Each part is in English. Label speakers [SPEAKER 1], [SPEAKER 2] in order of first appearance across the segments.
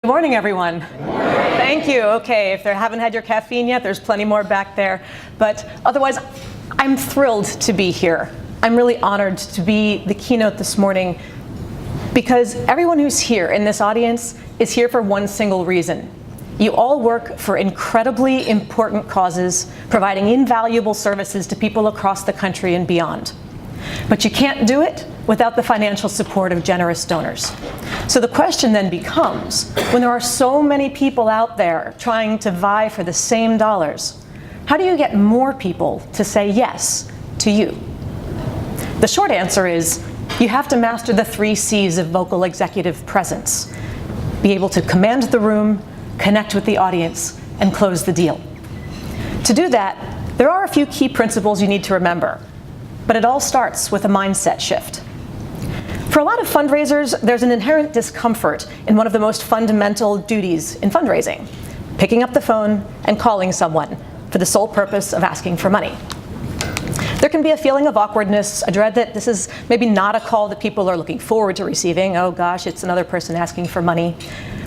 [SPEAKER 1] Good morning, everyone. Thank you. Okay, if they haven't had your caffeine yet, there's plenty more back there. But otherwise, I'm thrilled to be here. I'm really honored to be the keynote this morning because everyone who's here in this audience is here for one single reason. You all work for incredibly important causes, providing invaluable services to people across the country and beyond. But you can't do it without the financial support of generous donors. So the question then becomes, when there are so many people out there trying to vie for the same dollars, how do you get more people to say yes to you? The short answer is, you have to master the 3 C's of vocal executive presence. Be able to command the room, connect with the audience, and close the deal. To do that, there are a few key principles you need to remember, but it all starts with a mindset shift. For a lot of fundraisers, there's an inherent discomfort in one of the most fundamental duties in fundraising, picking up the phone and calling someone for the sole purpose of asking for money. There can be a feeling of awkwardness, a dread that this is maybe not a call that people are looking forward to receiving. Oh gosh, it's another person asking for money,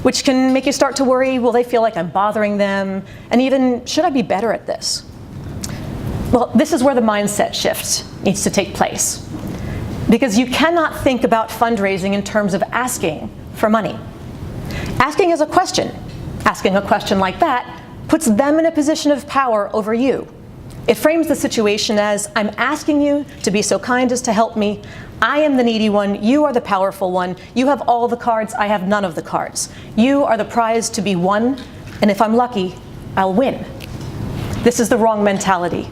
[SPEAKER 1] which can make you start to worry, will they feel like I'm bothering them? And even, should I be better at this? Well, this is where the mindset shift needs to take place. Because you cannot think about fundraising in terms of asking for money. Asking is a question. Asking a question like that puts them in a position of power over you. It frames the situation as, I'm asking you to be so kind as to help me. I am the needy one, you are the powerful one. You have all the cards, I have none of the cards. You are the prize to be won, and if I'm lucky, I'll win. This is the wrong mentality.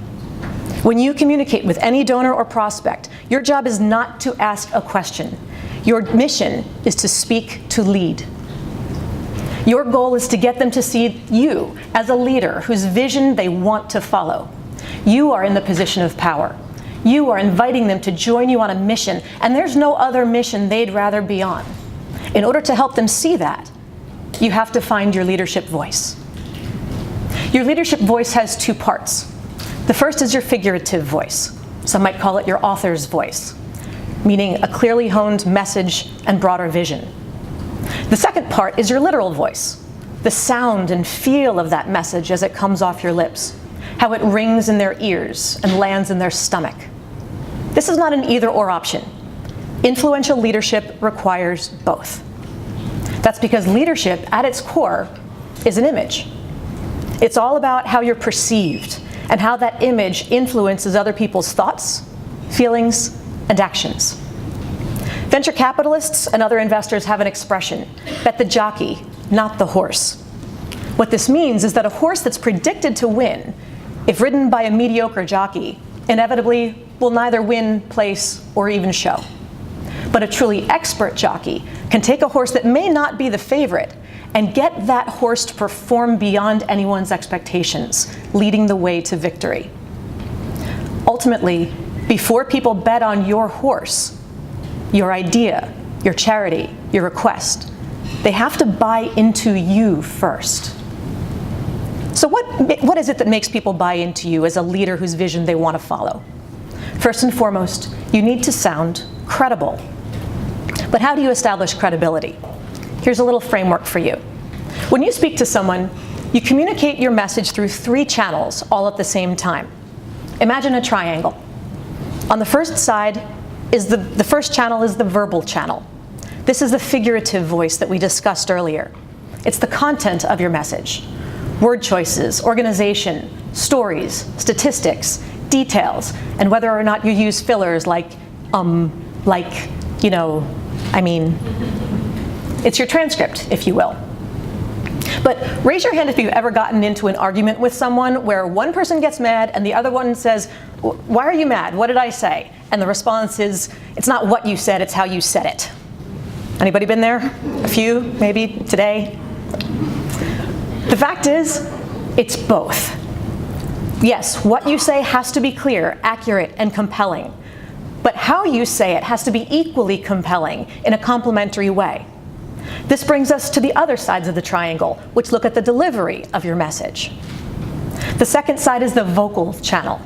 [SPEAKER 1] When you communicate with any donor or prospect, your job is not to ask a question. Your mission is to speak, to lead. Your goal is to get them to see you as a leader whose vision they want to follow. You are in the position of power. You are inviting them to join you on a mission, and there's no other mission they'd rather be on. In order to help them see that, you have to find your leadership voice. Your leadership voice has 2 parts. The first is your figurative voice. Some might call it your author's voice, meaning a clearly honed message and broader vision. The second part is your literal voice, the sound and feel of that message as it comes off your lips, how it rings in their ears and lands in their stomach. This is not an either-or option. Influential leadership requires both. That's because leadership, at its core, is an image. It's all about how you're perceived and how that image influences other people's thoughts, feelings, and actions. Venture capitalists and other investors have an expression, bet the jockey, not the horse. What this means is that a horse that's predicted to win, if ridden by a mediocre jockey, inevitably will neither win, place, or even show. But a truly expert jockey can take a horse that may not be the favorite and get that horse to perform beyond anyone's expectations, leading the way to victory. Ultimately, before people bet on your horse, your idea, your charity, your request, they have to buy into you first. So what is it that makes people buy into you as a leader whose vision they want to follow? First and foremost, you need to sound credible. But how do you establish credibility? Here's a little framework for you. When you speak to someone, you communicate your message through 3 channels all at the same time. Imagine a triangle. On the first side, the first channel is the verbal channel. This is the figurative voice that we discussed earlier. It's the content of your message. Word choices, organization, stories, statistics, details, and whether or not you use fillers like, you know, I mean. It's your transcript, if you will. But raise your hand if you've ever gotten into an argument with someone where one person gets mad and the other one says, why are you mad? What did I say? And the response is, it's not what you said, it's how you said it. Anybody been there? A few, maybe, today? The fact is, it's both. Yes, what you say has to be clear, accurate, and compelling. But how you say it has to be equally compelling in a complementary way. This brings us to the other sides of the triangle, which look at the delivery of your message. The second side is the vocal channel.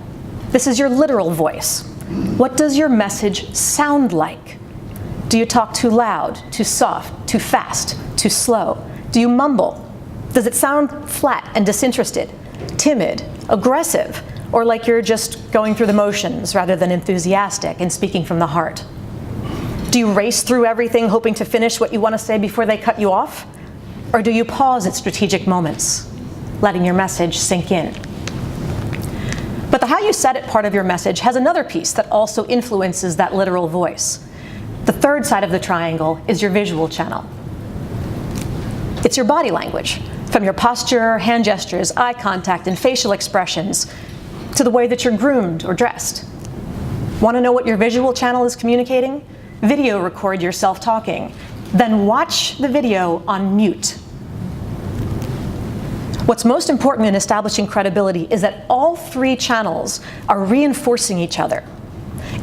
[SPEAKER 1] This is your literal voice. What does your message sound like? Do you talk too loud, too soft, too fast, too slow, Do you mumble? Does it sound flat and disinterested, timid, aggressive, or like you're just going through the motions rather than enthusiastic and speaking from the heart? Do you race through everything hoping to finish what you want to say before they cut you off? Or do you pause at strategic moments, letting your message sink in? But the how you said it part of your message has another piece that also influences that literal voice. The third side of the triangle is your visual channel. It's your body language, from your posture, hand gestures, eye contact, and facial expressions, to the way that you're groomed or dressed. Want to know what your visual channel is communicating? Video record yourself talking, then watch the video on mute. What's most important in establishing credibility is that all three channels are reinforcing each other.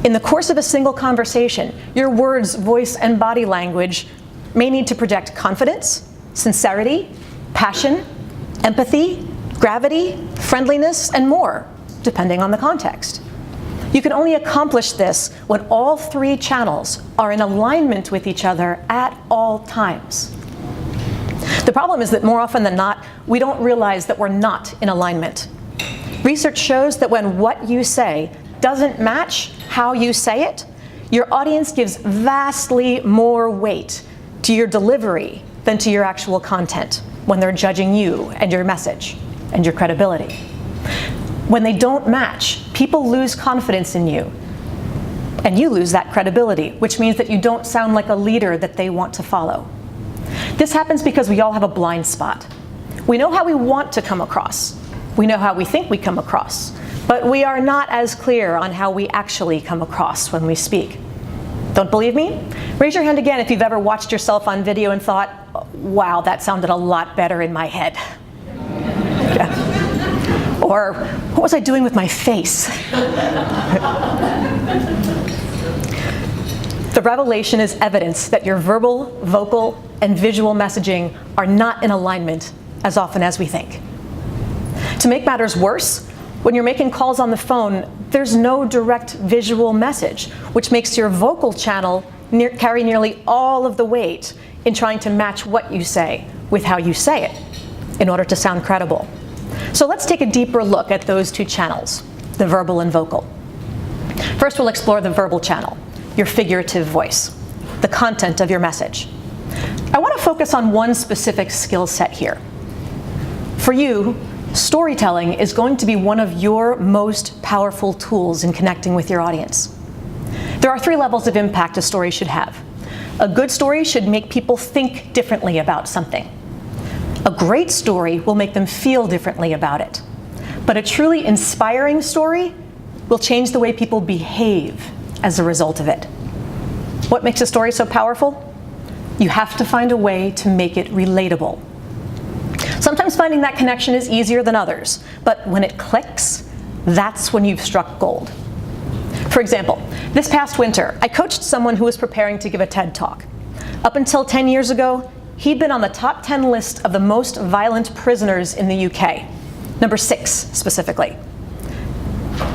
[SPEAKER 1] In the course of a single conversation, your words, voice, and body language may need to project confidence, sincerity, passion, empathy, gravity, friendliness, and more, depending on the context. You can only accomplish this when all three channels are in alignment with each other at all times. The problem is that more often than not, we don't realize that we're not in alignment. Research shows that when what you say doesn't match how you say it, your audience gives vastly more weight to your delivery than to your actual content when they're judging you and your message and your credibility. When they don't match, people lose confidence in you, and you lose that credibility, which means that you don't sound like a leader that they want to follow. This happens because we all have a blind spot. We know how we want to come across. We know how we think we come across, but we are not as clear on how we actually come across when we speak. Don't believe me? Raise your hand again if you've ever watched yourself on video and thought, wow, that sounded a lot better in my head. Yeah. Or, what was I doing with my face? The revelation is evidence that your verbal, vocal, and visual messaging are not in alignment as often as we think. To make matters worse, when you're making calls on the phone, there's no direct visual message, which makes your vocal channel carry nearly all of the weight in trying to match what you say with how you say it in order to sound credible. So let's take a deeper look at those two channels, the verbal and vocal. First, we'll explore the verbal channel, your figurative voice, the content of your message. I want to focus on one specific skill set here. For you, storytelling is going to be one of your most powerful tools in connecting with your audience. There are three levels of impact a story should have. A good story should make people think differently about something. A great story will make them feel differently about it. But a truly inspiring story will change the way people behave as a result of it. What makes a story so powerful? You have to find a way to make it relatable. Sometimes finding that connection is easier than others, but when it clicks, that's when you've struck gold. For example, this past winter, I coached someone who was preparing to give a TED Talk. Up until 10 years ago, he'd been on the top 10 list of the most violent prisoners in the UK, number 6 specifically.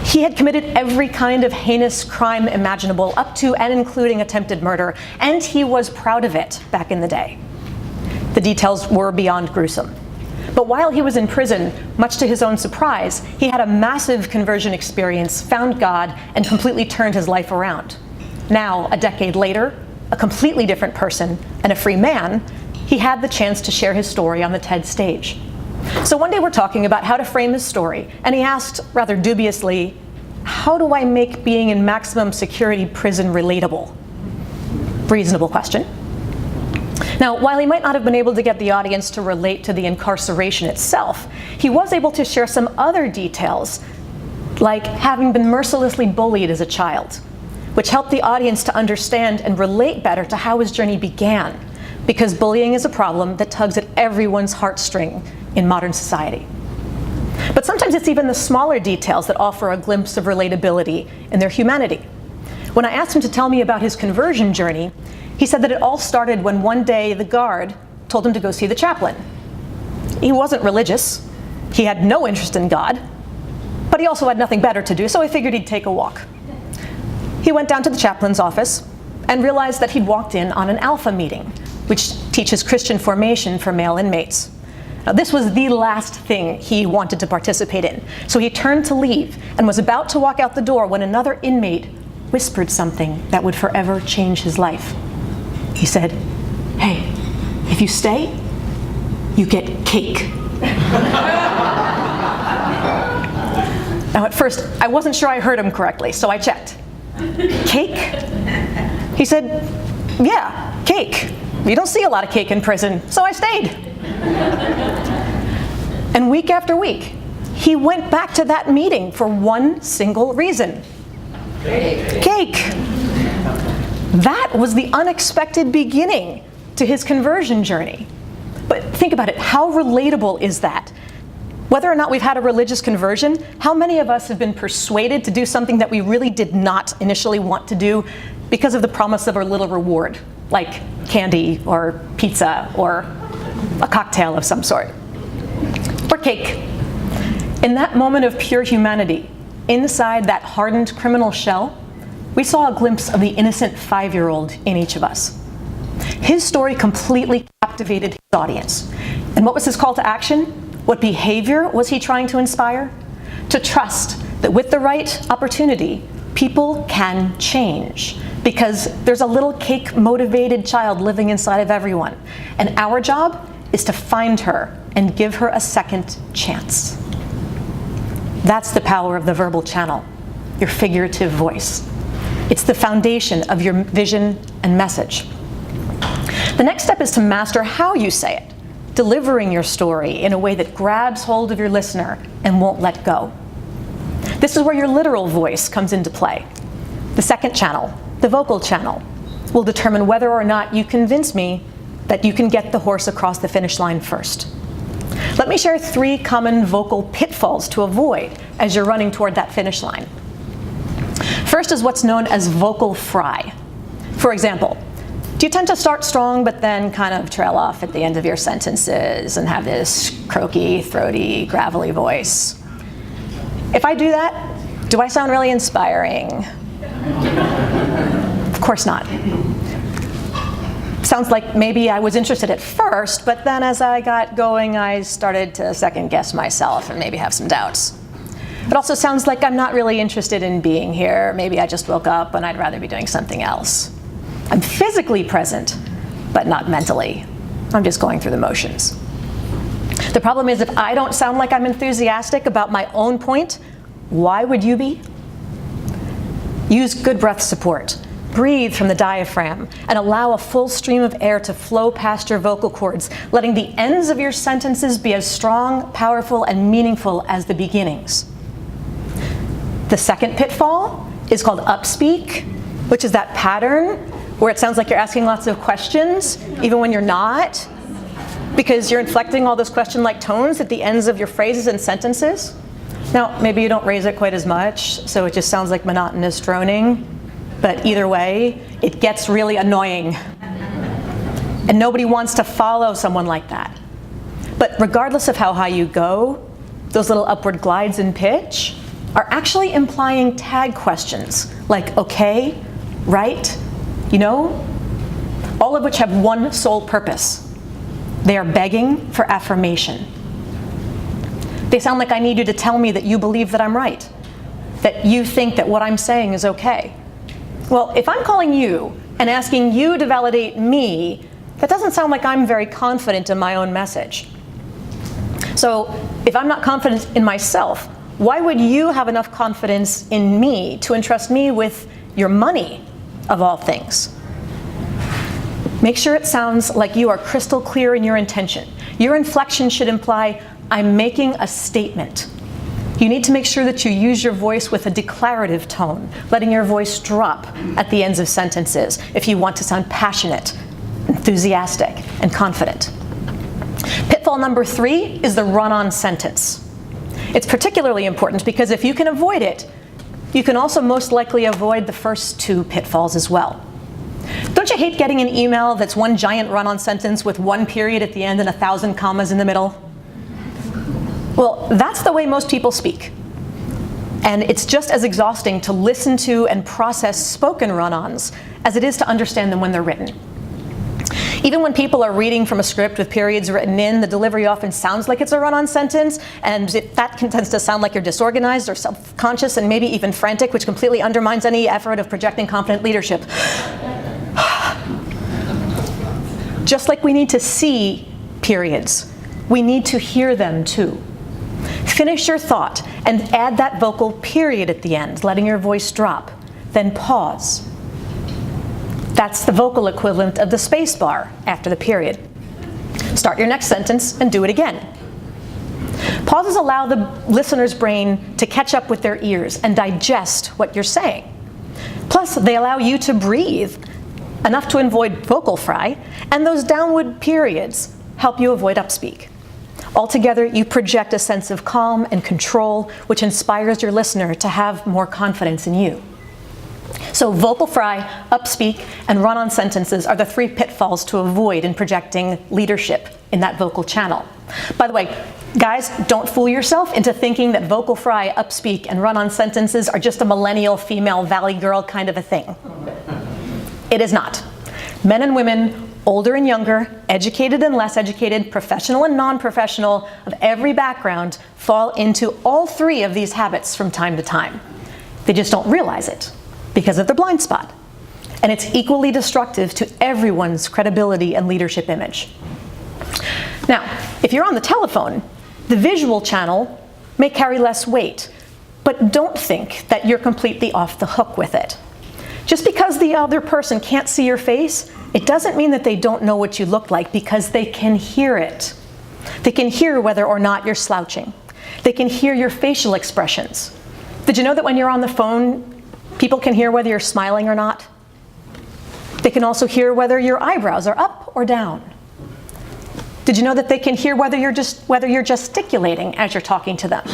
[SPEAKER 1] He had committed every kind of heinous crime imaginable, up to and including attempted murder, and he was proud of it back in the day. The details were beyond gruesome. But while he was in prison, much to his own surprise, he had a massive conversion experience, found God, and completely turned his life around. Now, a decade later, a completely different person and a free man, he had the chance to share his story on the TED stage. So one day we're talking about how to frame his story, and he asked, rather dubiously, how do I make being in maximum security prison relatable? Reasonable question. Now, while he might not have been able to get the audience to relate to the incarceration itself, he was able to share some other details, like having been mercilessly bullied as a child, which helped the audience to understand and relate better to how his journey began, because bullying is a problem that tugs at everyone's heartstring in modern society. But sometimes it's even the smaller details that offer a glimpse of relatability in their humanity. When I asked him to tell me about his conversion journey, he said that it all started when one day the guard told him to go see the chaplain. He wasn't religious, he had no interest in God, but he also had nothing better to do, so I figured he'd take a walk. He went down to the chaplain's office, and realized that he'd walked in on an alpha meeting, which teaches Christian formation for male inmates. Now, this was the last thing he wanted to participate in, so he turned to leave and was about to walk out the door when another inmate whispered something that would forever change his life. He said, "Hey, if you stay, you get cake." Now, at first, I wasn't sure I heard him correctly, so I checked. Cake? He said, "Yeah, cake. You don't see a lot of cake in prison," so I stayed. And week after week, he went back to that meeting for one single reason. Cake. That was the unexpected beginning to his conversion journey. But think about it, how relatable is that? Whether or not we've had a religious conversion, how many of us have been persuaded to do something that we really did not initially want to do because of the promise of a little reward, like candy or pizza or a cocktail of some sort, or cake? In that moment of pure humanity, inside that hardened criminal shell, we saw a glimpse of the innocent 5-year-old in each of us. His story completely captivated his audience. And what was his call to action? What behavior was he trying to inspire? To trust that with the right opportunity, people can change. Because there's a little cake-motivated child living inside of everyone. And our job is to find her and give her a second chance. That's the power of the verbal channel, your figurative voice. It's the foundation of your vision and message. The next step is to master how you say it, delivering your story in a way that grabs hold of your listener and won't let go. This is where your literal voice comes into play. The second channel, the vocal channel, will determine whether or not you convince me that you can get the horse across the finish line first. Let me share 3 common vocal pitfalls to avoid as you're running toward that finish line. First is what's known as vocal fry. For example, do you tend to start strong but then kind of trail off at the end of your sentences and have this croaky, throaty, gravelly voice? If I do that, do I sound really inspiring? Of course not. Sounds like maybe I was interested at first, but then as I got going, I started to second guess myself and maybe have some doubts. It also sounds like I'm not really interested in being here. Maybe I just woke up and I'd rather be doing something else. I'm physically present, but not mentally. I'm just going through the motions. The problem is, if I don't sound like I'm enthusiastic about my own point, why would you be? Use good breath support. Breathe from the diaphragm and allow a full stream of air to flow past your vocal cords, letting the ends of your sentences be as strong, powerful, and meaningful as the beginnings. The second pitfall is called upspeak, which is that pattern where it sounds like you're asking lots of questions, even when you're not, because you're inflecting all those question-like tones at the ends of your phrases and sentences. Now, maybe you don't raise it quite as much, so it just sounds like monotonous droning. But either way, it gets really annoying. And nobody wants to follow someone like that. But regardless of how high you go, those little upward glides in pitch are actually implying tag questions like okay, right, you know, all of which have one sole purpose. They are begging for affirmation. They sound like I need you to tell me that you believe that I'm right, that you think that what I'm saying is okay. Well, if I'm calling you and asking you to validate me, that doesn't sound like I'm very confident in my own message. So if I'm not confident in myself, why would you have enough confidence in me to entrust me with your money, of all things? Make sure it sounds like you are crystal clear in your intention. Your inflection should imply, I'm making a statement. You need to make sure that you use your voice with a declarative tone, letting your voice drop at the ends of sentences if you want to sound passionate, enthusiastic, and confident. Pitfall number 3 is the run-on sentence. It's particularly important because if you can avoid it, you can also most likely avoid the first 2 pitfalls as well. Don't you hate getting an email that's one giant run-on sentence with 1 period at the end and 1,000 commas in the middle? Well, that's the way most people speak. And it's just as exhausting to listen to and process spoken run-ons as it is to understand them when they're written. Even when people are reading from a script with periods written in, the delivery often sounds like it's a run-on sentence, and that tends to sound like you're disorganized or self-conscious and maybe even frantic, which completely undermines any effort of projecting confident leadership. Just like we need to see periods, we need to hear them too. Finish your thought and add that vocal period at the end, letting your voice drop. Then pause. That's the vocal equivalent of the space bar after the period. Start your next sentence and do it again. Pauses allow the listener's brain to catch up with their ears and digest what you're saying. Plus, they allow you to breathe, enough to avoid vocal fry, and those downward periods help you avoid upspeak. Altogether, you project a sense of calm and control, which inspires your listener to have more confidence in you. So vocal fry, upspeak, and run-on sentences are the 3 pitfalls to avoid in projecting leadership in that vocal channel. By the way, guys, don't fool yourself into thinking that vocal fry, upspeak, and run-on sentences are just a millennial female valley girl kind of a thing. It is not. Men and women, older and younger, educated and less educated, professional and non-professional, of every background, fall into all 3 of these habits from time to time. They just don't realize it because of their blind spot. And it's equally destructive to everyone's credibility and leadership image. Now, if you're on the telephone, the visual channel may carry less weight, but don't think that you're completely off the hook with it. Just because the other person can't see your face, it doesn't mean that they don't know what you look like, because they can hear it. They can hear whether or not you're slouching. They can hear your facial expressions. Did you know that when you're on the phone, people can hear whether you're smiling or not? They can also hear whether your eyebrows are up or down. Did you know that they can hear whether you're gesticulating as you're talking to them?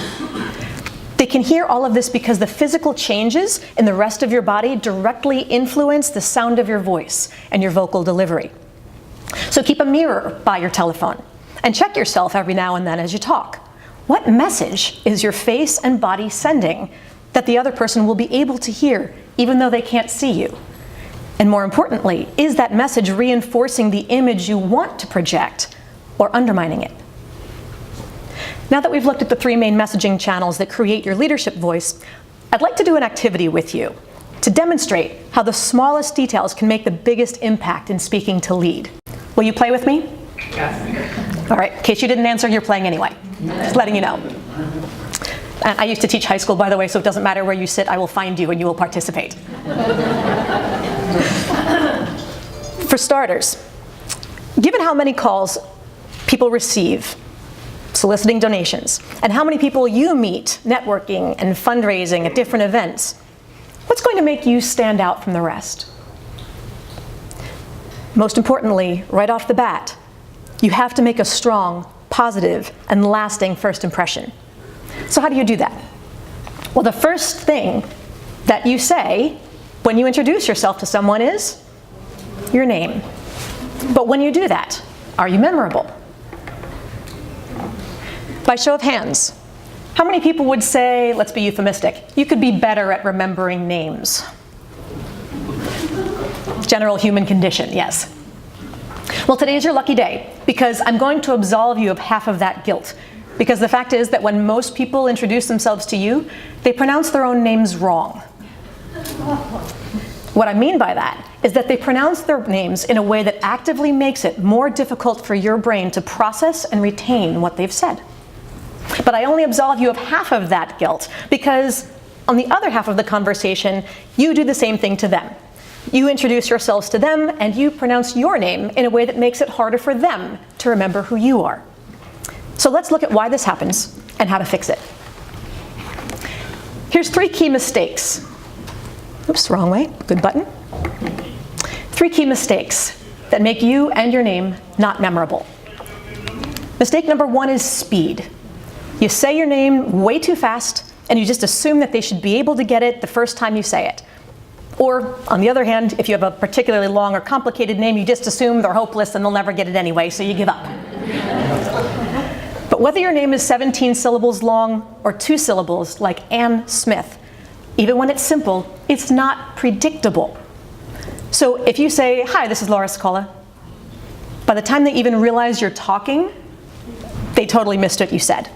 [SPEAKER 1] They can hear all of this because the physical changes in the rest of your body directly influence the sound of your voice and your vocal delivery. So keep a mirror by your telephone and check yourself every now and then as you talk. What message is your face and body sending that the other person will be able to hear even though they can't see you? And more importantly, is that message reinforcing the image you want to project or undermining it? Now that we've looked at the 3 main messaging channels that create your leadership voice, I'd like to do an activity with you to demonstrate how the smallest details can make the biggest impact in speaking to lead. Will you play with me? Yes. All right, in case you didn't answer, you're playing anyway. Just letting you know. And I used to teach high school, by the way, so it doesn't matter where you sit, I will find you and you will participate. For starters, given how many calls people receive soliciting donations, and how many people you meet networking and fundraising at different events, what's going to make you stand out from the rest? Most importantly, right off the bat, you have to make a strong, positive, and lasting first impression. So how do you do that? Well, the first thing that you say when you introduce yourself to someone is your name. But when you do that, are you memorable? By show of hands, how many people would say, let's be euphemistic, you could be better at remembering names? General human condition, yes. Well, today's your lucky day, because I'm going to absolve you of half of that guilt. Because the fact is that when most people introduce themselves to you, they pronounce their own names wrong. What I mean by that is that they pronounce their names in a way that actively makes it more difficult for your brain to process and retain what they've said. But I only absolve you of half of that guilt, because on the other half of the conversation, you do the same thing to them. You introduce yourselves to them, and you pronounce your name in a way that makes it harder for them to remember who you are. So let's look at why this happens and how to fix it. Here's 3 key mistakes. Oops, wrong way, good button. 3 key mistakes that make you and your name not memorable. Mistake number 1 is speed. You say your name way too fast, and you just assume that they should be able to get it the first time you say it. Or, on the other hand, if you have a particularly long or complicated name, you just assume they're hopeless and they'll never get it anyway, so you give up. But But whether your name is 17 syllables long or 2 syllables like Ann Smith, even when it's simple, it's not predictable. So if you say, hi, this is Laura Sicola, by the time they even realize you're talking, they totally missed what you said.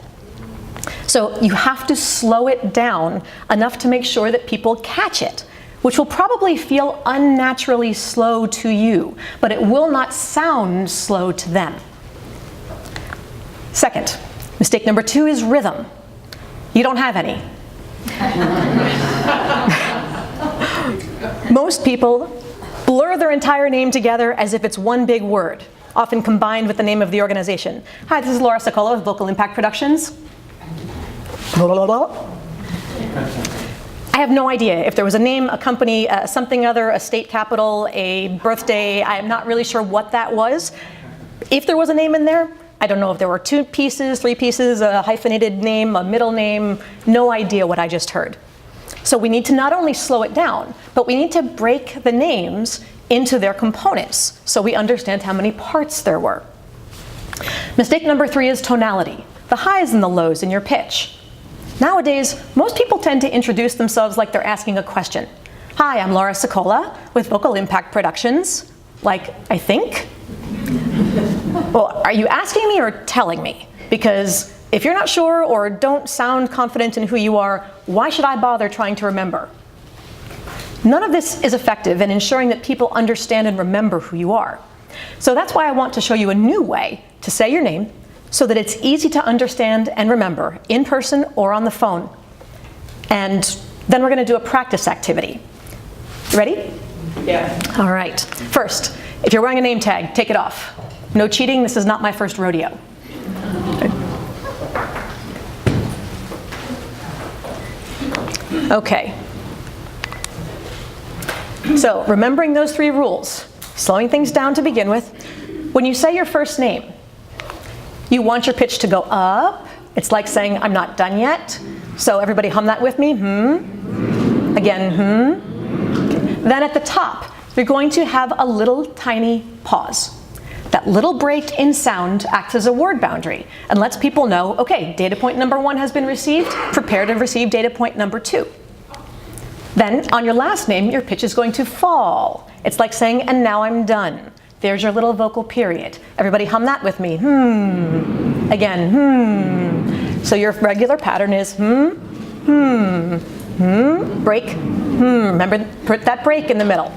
[SPEAKER 1] So you have to slow it down enough to make sure that people catch it, which will probably feel unnaturally slow to you, but it will not sound slow to them. Second, mistake number 2 is rhythm. You don't have any. Most people blur their entire name together as if it's one big word, often combined with the name of the organization. Hi, this is Laura Sicola with Vocal Impact Productions. I have no idea if there was a name, a company, something other, a state capital, a birthday. I am not really sure what that was. If there was a name in there, I don't know if there were 2 pieces, 3 pieces, a hyphenated name, a middle name, no idea what I just heard. So we need to not only slow it down, but we need to break the names into their components so we understand how many parts there were. Mistake number 3 is tonality, the highs and the lows in your pitch. Nowadays, most people tend to introduce themselves like they're asking a question. Hi, I'm Laura Sicola with Vocal Impact Productions. Like, I think? Well, are you asking me or telling me? Because if you're not sure or don't sound confident in who you are, why should I bother trying to remember? None of this is effective in ensuring that people understand and remember who you are. So that's why I want to show you a new way to say your name so that it's easy to understand and remember in person or on the phone. And then we're going to do a practice activity. You ready?
[SPEAKER 2] Yeah.
[SPEAKER 1] All right. First, if you're wearing a name tag, take it off. No cheating, this is not my first rodeo. Okay. So, remembering those 3 rules, slowing things down to begin with. When you say your first name, you want your pitch to go up. It's like saying, I'm not done yet. So everybody hum that with me. Again, Okay. Then at the top, you're going to have a little tiny pause. That little break in sound acts as a word boundary and lets people know, okay, data point number 1 has been received, prepare to receive data point number 2. Then on your last name, your pitch is going to fall. It's like saying, and now I'm done. There's your little vocal period. Everybody hum that with me. Again, So your regular pattern is break, Remember, put that break in the middle.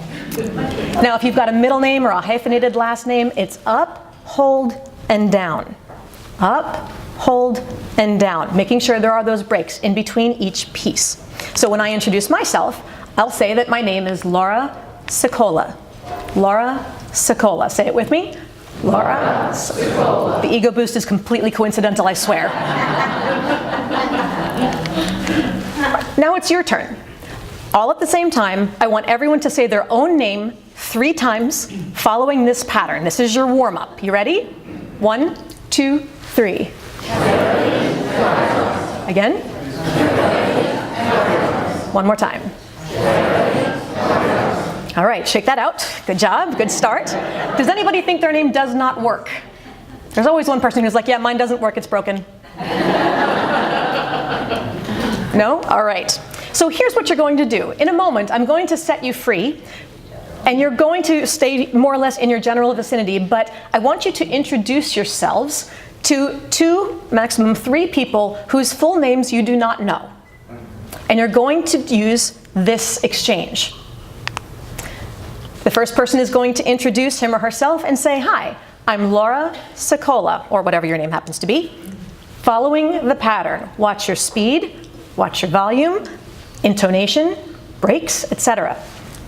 [SPEAKER 1] Now, if you've got a middle name or a hyphenated last name, it's up, hold, and down. Up, hold, and down, making sure there are those breaks in between each piece. So when I introduce myself, I'll say that my name is Laura Sicola. Laura Sicola. Say it with me. Laura Sicola. The ego boost is completely coincidental, I swear. Now it's your turn. All at the same time, I want everyone to say their own name 3 times following this pattern. This is your warm-up. You ready? 1, 2, 3. Again. One more time. All right, shake that out. Good job, good start. Does anybody think their name does not work? There's always one person who's like, yeah, mine doesn't work, it's broken. No? All right. So here's what you're going to do. In a moment, I'm going to set you free, and you're going to stay more or less in your general vicinity, but I want you to introduce yourselves to 2, maximum 3 people whose full names you do not know. And you're going to use this exchange. The first person is going to introduce him or herself and say, hi, I'm Laura Sicola, or whatever your name happens to be. Following the pattern, watch your speed, watch your volume, intonation, breaks, etc.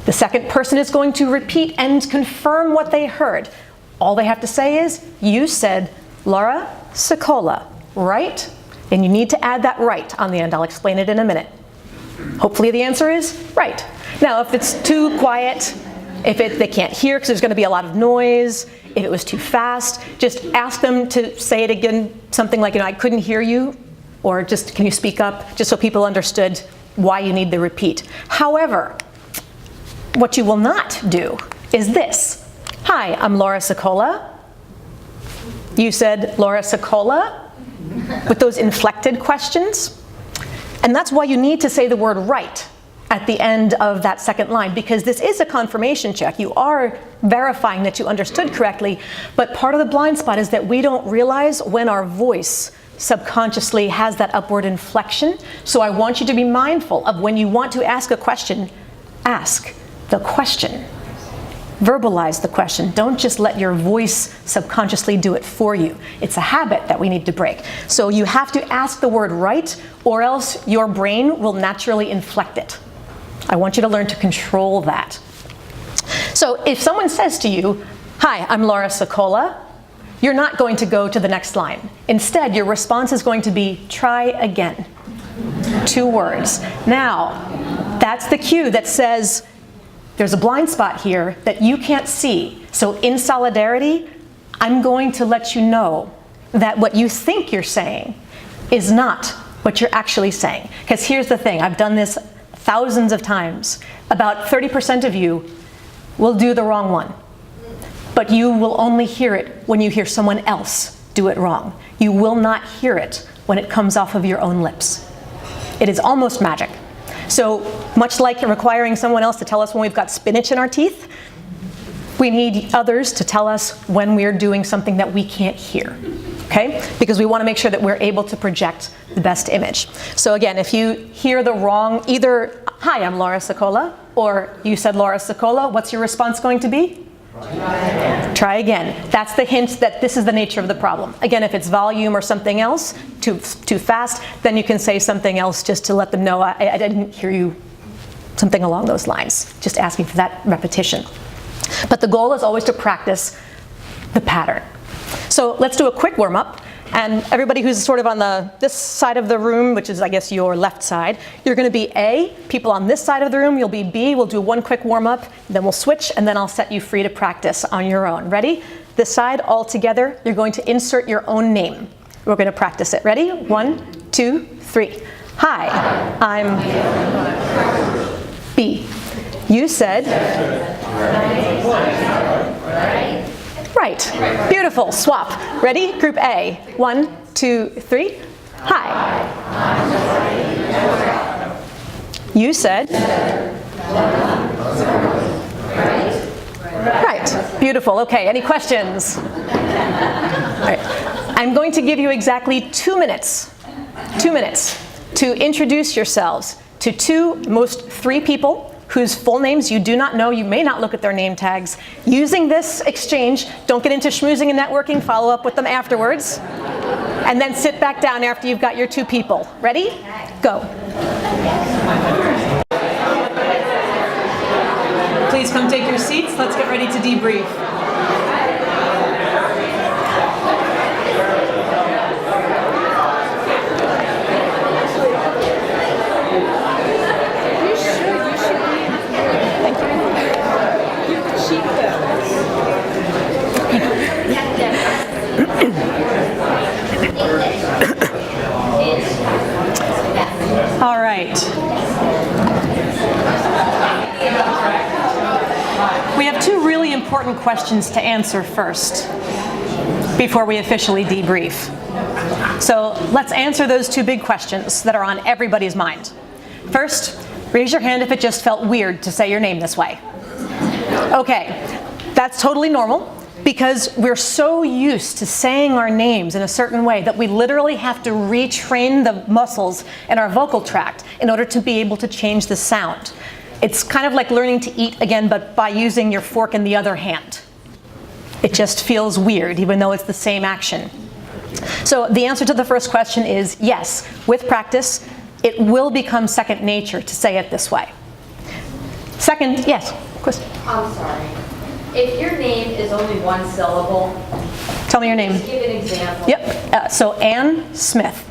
[SPEAKER 1] The second person is going to repeat and confirm what they heard. All they have to say is, you said Laura Sicola, right? And you need to add that right on the end. I'll explain it in a minute. Hopefully the answer is right. Now, if it's too quiet, if they can't hear because there's going to be a lot of noise, if it was too fast, just ask them to say it again, something like, I couldn't hear you, or just, can you speak up, just so people understood why you need the repeat. However, what you will not do is this. Hi, I'm Laura Sicola. You said Laura Sicola. with those inflected questions. And that's why you need to say the word right at the end of that second line, because this is a confirmation check. You are verifying that you understood correctly, but part of the blind spot is that we don't realize when our voice subconsciously has that upward inflection. So I want you to be mindful of when you want to ask a question, ask the question. Verbalize the question. Don't just let your voice subconsciously do it for you. It's a habit that we need to break. So you have to ask the word right, or else your brain will naturally inflect it. I want you to learn to control that. So if someone says to you, "Hi, I'm Laura Sicola," you're not going to go to the next line. Instead, your response is going to be, "Try again." 2 words. Now, that's the cue that says, there's a blind spot here that you can't see. So in solidarity, I'm going to let you know that what you think you're saying is not what you're actually saying. Because here's the thing, I've done this thousands of times. About 30% of you will do the wrong one. But you will only hear it when you hear someone else do it wrong. You will not hear it when it comes off of your own lips. It is almost magic. So much like requiring someone else to tell us when we've got spinach in our teeth, we need others to tell us when we're doing something that we can't hear, okay? Because we want to make sure that we're able to project the best image. So again, if you hear the wrong, either, "Hi, I'm Laura Sicola," or you said Laura Sicola, what's your response going to be? Try again. That's the hint that this is the nature of the problem. Again, if it's volume or something else, too fast, then you can say something else just to let them know, I didn't hear you, something along those lines. Just asking for that repetition. But the goal is always to practice the pattern. So let's do a quick warm-up. And everybody who's sort of on this side of the room, which is, I guess, your left side, you're going to be A. People on this side of the room, you'll be B. We'll do one quick warm-up, then we'll switch, and then I'll set you free to practice on your own. Ready? This side, all together, you're going to insert your own name. We're going to practice it. Ready? 1, 2, 3. Hi, I'm B. You said... Right. Beautiful. Swap. Ready? Group A. 1, 2, 3. Hi. You said. Right. Beautiful. Okay. Any questions? All right. I'm going to give you exactly 2 minutes. 2 minutes to introduce yourselves to 3 people whose full names you do not know. You may not look at their name tags. Using this exchange, don't get into schmoozing and networking, follow up with them afterwards. And then sit back down after you've got your 2 people. Ready? Go. Please come take your seats. Let's get ready to debrief. All right. We have 2 really important questions to answer first before we officially debrief. So let's answer those 2 big questions that are on everybody's mind. First, raise your hand if it just felt weird to say your name this way. Okay, that's totally normal, because we're so used to saying our names in a certain way that we literally have to retrain the muscles in our vocal tract in order to be able to change the sound. It's kind of like learning to eat again, but by using your fork in the other hand. It just feels weird, even though it's the same action. So the answer to the first question is yes, with practice, it will become second nature to say it this way. Second, yes, question.
[SPEAKER 2] I'm sorry. If your name is only 1 syllable,
[SPEAKER 1] tell me your name.
[SPEAKER 2] Just give an example.
[SPEAKER 1] Yep. So Ann Smith.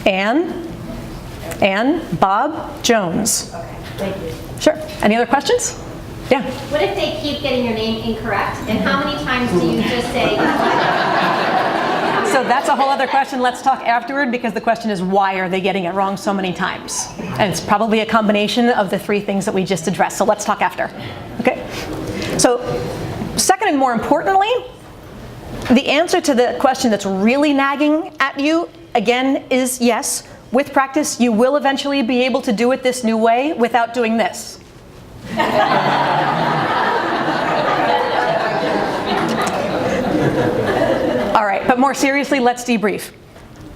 [SPEAKER 1] Ann Bob Jones.
[SPEAKER 2] Okay, thank you.
[SPEAKER 1] Sure. Any other questions? Yeah.
[SPEAKER 3] What if they keep getting your name incorrect? And how many times do you just say?
[SPEAKER 1] So that's a whole other question. Let's talk afterward, because the question is, why are they getting it wrong so many times? And it's probably a combination of the 3 things that we just addressed. So let's talk after. Okay. So second and more importantly, The answer to the question that's really nagging at you, again, is yes. With practice, you will eventually be able to do it this new way without doing this. All right, but more seriously, let's debrief.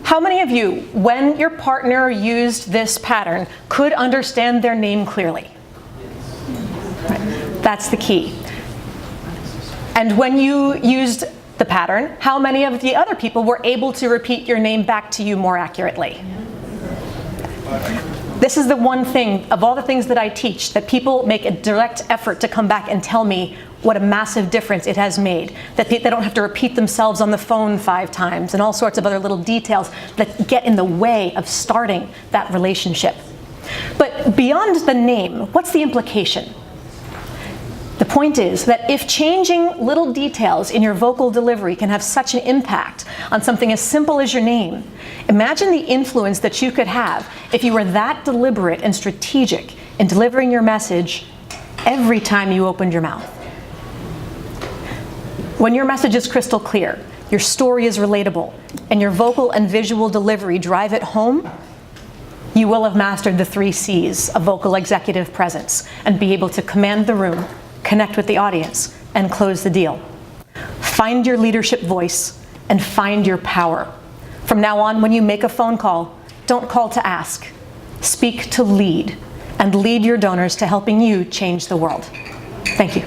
[SPEAKER 1] How many of you, when your partner used this pattern, could understand their name clearly? Right. That's the key. And when you used the pattern, how many of the other people were able to repeat your name back to you more accurately? This is the one thing, of all the things that I teach, that people make a direct effort to come back and tell me what a massive difference it has made. That they don't have to repeat themselves on the phone 5 times and all sorts of other little details that get in the way of starting that relationship. But beyond the name, what's the implication? The point is that if changing little details in your vocal delivery can have such an impact on something as simple as your name, imagine the influence that you could have if you were that deliberate and strategic in delivering your message every time you opened your mouth. When your message is crystal clear, your story is relatable, and your vocal and visual delivery drive it home, you will have mastered the 3 C's of vocal executive presence and be able to command the room, connect with the audience, and close the deal. Find your leadership voice and find your power. From now on, when you make a phone call, don't call to ask. Speak to lead, and lead your donors to helping you change the world. Thank you.